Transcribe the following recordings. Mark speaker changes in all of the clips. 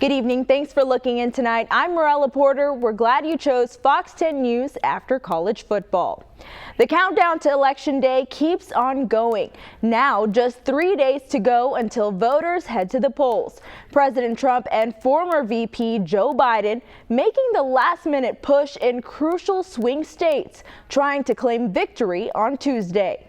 Speaker 1: Good evening. Thanks for looking in tonight. I'm Morella Porter. We're glad you chose Fox 10 News after college football. The countdown to Election Day keeps on going. Now, just 3 days to go until voters head to the polls. President Trump and former VP Joe Biden making the last-minute push in crucial swing states, trying to claim victory on Tuesday.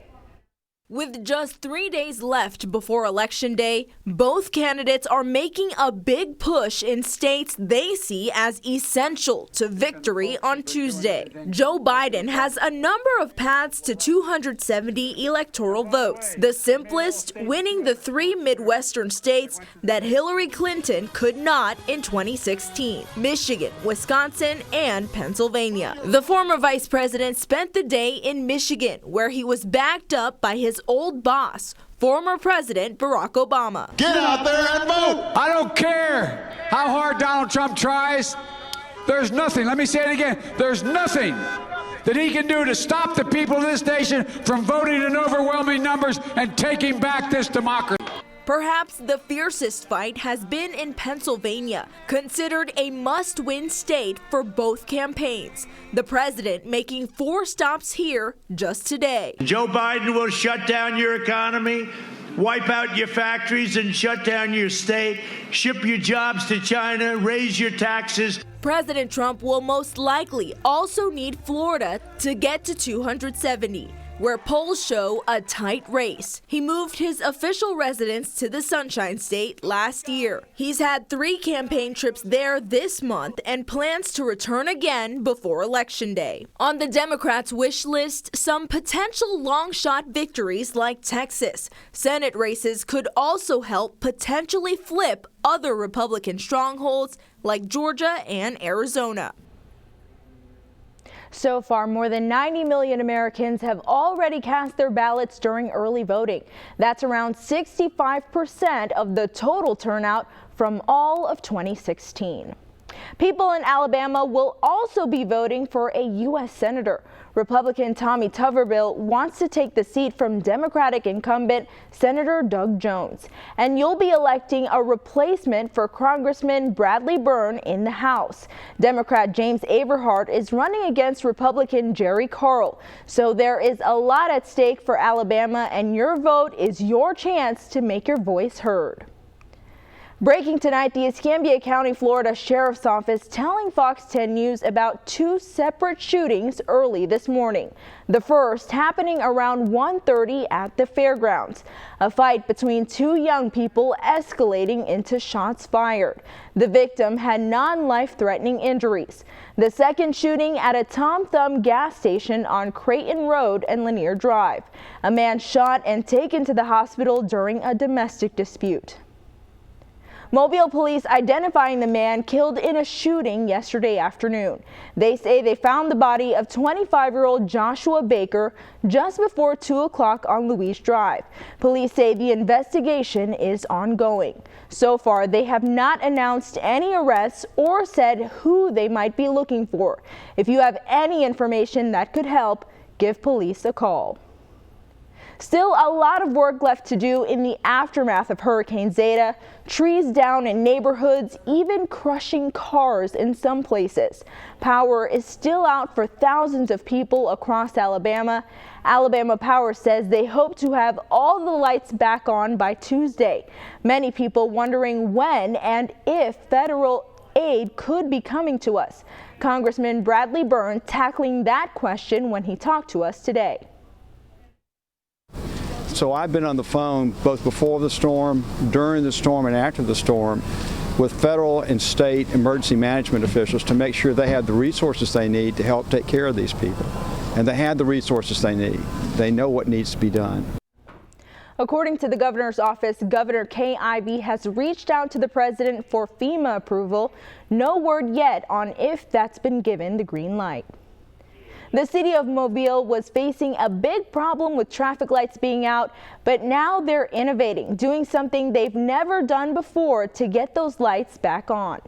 Speaker 1: With just 3 days left before Election Day, both candidates are making a big push in states they see as essential to victory on Tuesday. Joe Biden has a number of paths to 270 electoral votes, the simplest winning the 3 Midwestern states that Hillary Clinton could not in 2016: Michigan, Wisconsin, and Pennsylvania. The former vice president spent the day in Michigan, where he was backed up by his old boss, former President Barack Obama.
Speaker 2: Get out there and vote!
Speaker 3: I don't care how hard Donald Trump tries. There's nothing, let me say it again, there's nothing that he can do to stop the people of this nation from voting in overwhelming numbers and taking back this democracy.
Speaker 1: Perhaps the fiercest fight has been in Pennsylvania, considered a must-win state for both campaigns. The president making 4 stops here just today.
Speaker 4: Joe Biden will shut down your economy, wipe out your factories and shut down your state, ship your jobs to China, raise your taxes.
Speaker 1: President Trump will most likely also need Florida to get to 270. Where polls show a tight race. He moved his official residence to the Sunshine State last year. He's had 3 campaign trips there this month and plans to return again before Election Day. On the Democrats' wish list, some potential long-shot victories like Texas. Senate races could also help potentially flip other Republican strongholds like Georgia and Arizona. So far, more than 90 million Americans have already cast their ballots during early voting. That's around 65% of the total turnout from all of 2016. People in Alabama will also be voting for a U.S. Senator. Republican Tommy Tuberville wants to take the seat from Democratic incumbent Senator Doug Jones. And you'll be electing a replacement for Congressman Bradley Byrne in the House. Democrat James Averhart is running against Republican Jerry Carl. So there is a lot at stake for Alabama, and your vote is your chance to make your voice heard. Breaking tonight, the Escambia County, Florida Sheriff's Office telling Fox 10 News about 2 separate shootings early this morning. The first happening around 1:30 at the fairgrounds. A fight between 2 young people escalating into shots fired. The victim had non-life-threatening injuries. The second shooting at a Tom Thumb gas station on Creighton Road and Lanier Drive. A man shot and taken to the hospital during a domestic dispute. Mobile police identifying the man killed in a shooting yesterday afternoon. They say they found the body of 25-year-old Joshua Baker just before 2 o'clock on Louise Drive. Police say the investigation is ongoing. So far, they have not announced any arrests or said who they might be looking for. If you have any information that could help, give police a call. Still a lot of work left to do in the aftermath of Hurricane Zeta. Trees down in neighborhoods, even crushing cars in some places. Power is still out for thousands of people across Alabama. Alabama Power says they hope to have all the lights back on by Tuesday. Many people wondering when and if federal aid could be coming to us. Congressman Bradley Byrne tackling that question when he talked to us today.
Speaker 5: So I've been on the phone both before the storm, during the storm, and after the storm with federal and state emergency management officials to make sure they have the resources they need to help take care of these people. And they have the resources they need. They know what needs to be done.
Speaker 1: According to the governor's office, Governor Kay Ivey has reached out to the president for FEMA approval. No word yet on if that's been given the green light. The city of Mobile was facing a big problem with traffic lights being out, but now they're innovating, doing something they've never done before to get those lights back on.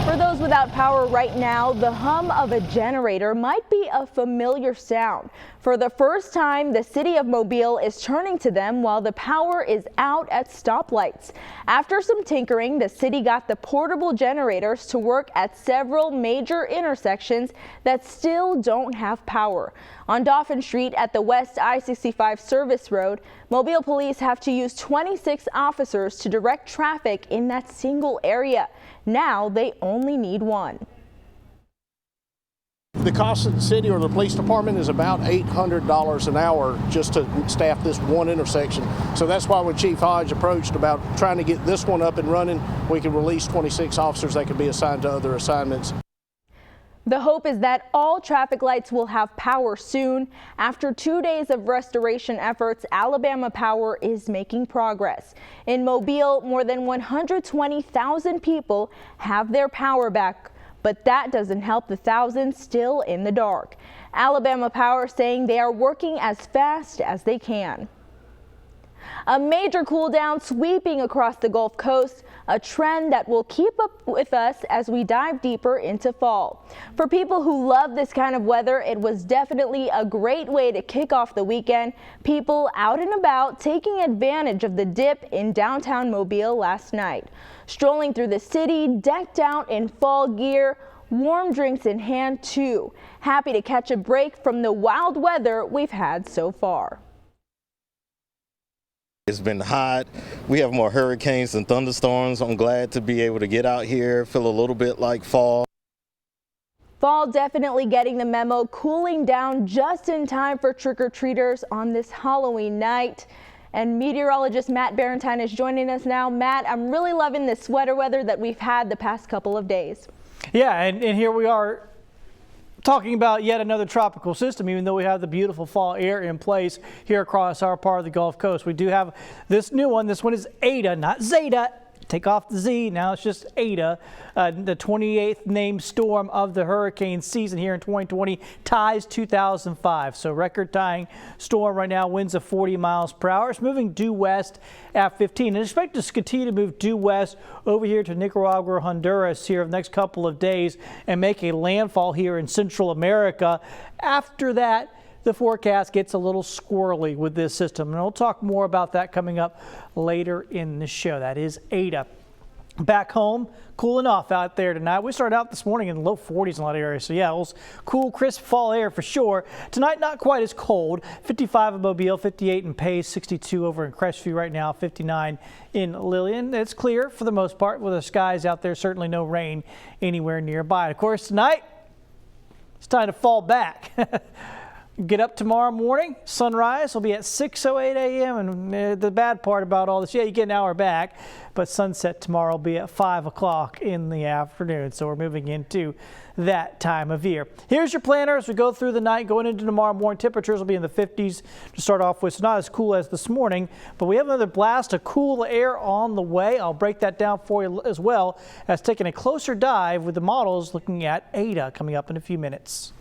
Speaker 1: For those those without power right now, the hum of a generator might be a familiar sound. For the first time, the city of Mobile is turning to them while the power is out at stoplights. After some tinkering, the city got the portable generators to work at several major intersections that still don't have power. On Dauphin Street at the West I-65 service road, Mobile police have to use 26 officers to direct traffic in that single area. Now they only need one.
Speaker 2: The cost of the city or the police department is about $800 an hour just to staff this one intersection. So that's why when Chief Hodge approached about trying to get this one up and running, we can release 26 officers that can be assigned to other assignments.
Speaker 1: The hope is that all traffic lights will have power soon. After 2 days of restoration efforts, Alabama Power is making progress. In Mobile, more than 120,000 people have their power back, but that doesn't help the thousands still in the dark. Alabama Power saying they are working as fast as they can. A major cool down sweeping across the Gulf Coast, a trend that will keep up with us as we dive deeper into fall. For people who love this kind of weather, it was definitely a great way to kick off the weekend. People out and about taking advantage of the dip in downtown Mobile last night. Strolling through the city, decked out in fall gear, warm drinks in hand too. Happy to catch a break from the wild weather we've had so far.
Speaker 6: It's been hot. We have more hurricanes and thunderstorms. I'm glad to be able to get out here, feel a little bit like fall.
Speaker 1: Fall definitely getting the memo, cooling down just in time for trick-or-treaters on this Halloween night. And meteorologist Matt Barentine is joining us now. Matt, I'm really loving this sweater weather that we've had the past couple of days.
Speaker 7: Yeah, and here we are talking about yet another tropical system, even though we have the beautiful fall air in place here across our part of the Gulf Coast. We do have this new one. This one is Zeta, not Zeta. Take off the Z. Now it's just Zeta, the 28th named storm of the hurricane season here in 2020, ties 2005. So record-tying storm right now, winds of 40 miles per hour. It's moving due west at 15 and expect to continue to move due west over here to Nicaragua, Honduras here in the next couple of days and make a landfall here in Central America. After that, the forecast gets a little squirrely with this system, and we'll talk more about that coming up later in the show. That is Zeta. Back home, cooling off out there tonight. We started out this morning in the low 40s in a lot of areas, so yeah, it was cool, crisp fall air for sure. Tonight, not quite as cold. 55 in Mobile, 58 in Pace, 62 over in Crestview right now, 59 in Lillian. It's clear for the most part with the skies out there, certainly no rain anywhere nearby. Of course, tonight, it's time to fall back. Get up tomorrow morning, sunrise will be at 6:08 a.m. and the bad part about all this, yeah, you get an hour back, but sunset tomorrow will be at 5 o'clock in the afternoon. So we're moving into that time of year. Here's your planner as we go through the night. Going into tomorrow morning, temperatures will be in the 50s to start off with. It's not as cool as this morning, but we have another blast of cool air on the way. I'll break that down for you as well as taking a closer dive with the models looking at Zeta coming up in a few minutes.